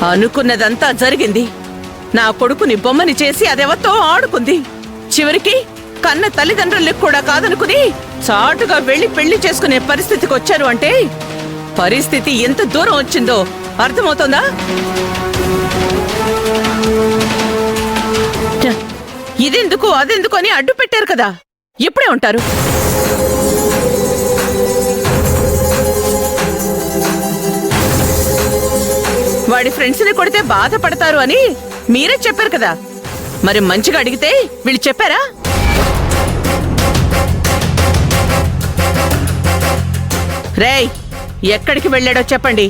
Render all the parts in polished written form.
అనుకున్నదంతా జరిగింది. నా కొడుకుని బొమ్మని చేసి అదెవతో ఆడుకుంది. చివరికి కన్న తల్లిదండ్రులకు కూడా కాదనుకుని చాటుగా వెళ్లి పెళ్లి చేసుకునే పరిస్థితికి వచ్చారు అంటే పరిస్థితి ఎంత దూరం వచ్చిందో అర్థమవుతోందా? ఇదెందుకు అదెందుకు అని అడ్డు పెట్టారు కదా, ఇప్పుడే ఉంటారు. వాడి ఫ్రెండ్స్ని కొడితే బాధపడతారు అని మీరే చెప్పారు కదా, మరి మంచిగా అడిగితే వీళ్ళు చెప్పారా? రేయ్, ఎక్కడికి వెళ్ళాడో చెప్పండి.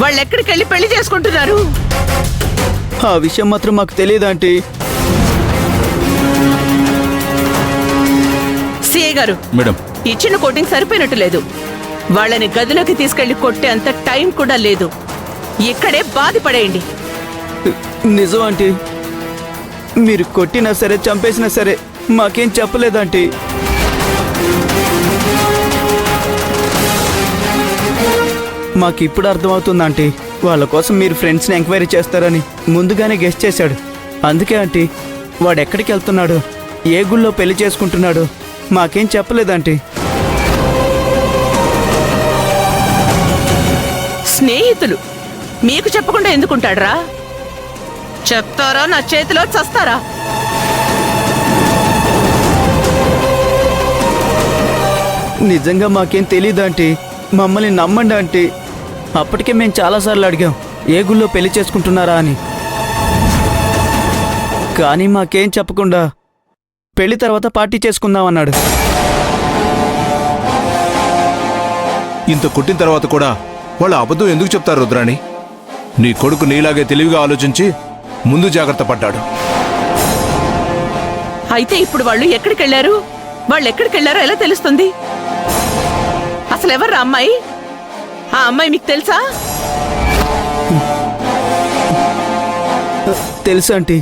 వాళ్ళెక్కడికి వెళ్ళి పెళ్లి చేసుకుంటున్నారు? ఆ విషయం మాత్రం మాకు తెలియదు ఆంటీ. సిఐ గారు, మేడం, ఇచ్చిన కోటింగ్ సరిపోయినట్టు లేదు. వాళ్ళని గదిలోకి తీసుకెళ్లి కొట్టే అంత టైం కూడా లేదు. ఇక్కడే బాధపడేయండి. నిజం ఆంటీ, మీరు కొట్టినా సరే చంపేసినా సరే మాకేం చెప్పలేదంటీ. మాకిప్పుడు అర్థమవుతుంది ఆంటీ, వాళ్ళ కోసం మీరు ఫ్రెండ్స్ని ఎంక్వైరీ చేస్తారని ముందుగానే గెస్ట్ చేశాడు. అందుకే ఆంటీ వాడెక్కడికి వెళ్తున్నాడు, ఏ గుళ్ళో పెళ్లి చేసుకుంటున్నాడు మాకేం చెప్పలేదంటీ. స్నేహితులు మీకు చెప్పకుండా ఎందుకుంటాడ్రా? చెప్తారా నా చేతిలో చస్తారా? నిజంగా మాకేం తెలీదు ఆంటీ, మమ్మల్ని నమ్మండి ఆంటీ. అప్పటికే మేము చాలాసార్లు అడిగాం ఏ గుళ్ళో పెళ్లి చేసుకుంటున్నారా అని, కానీ మాకేం చెప్పకుండా పెళ్లి తర్వాత పార్టీ చేసుకుందామన్నాడు. ఇంత కొట్టిన తర్వాత కూడా వాళ్ళు అబద్ధం ఎందుకు చెప్తారు రుద్రాణి? నీ కొడుకు నీలాగే తెలివిగా ఆలోచించి ముందు జాగ్రత్త పడ్డాడు. అయితే ఇప్పుడు వాళ్ళు ఎక్కడికెళ్లారు? వాళ్ళు ఎక్కడికెళ్లారో ఎలా తెలుస్తుంది? అసలు ఎవర్రా అమ్మాయి? ఆ అమ్మాయి మీకు తెలుసా? తెలుసు ఆంటీ.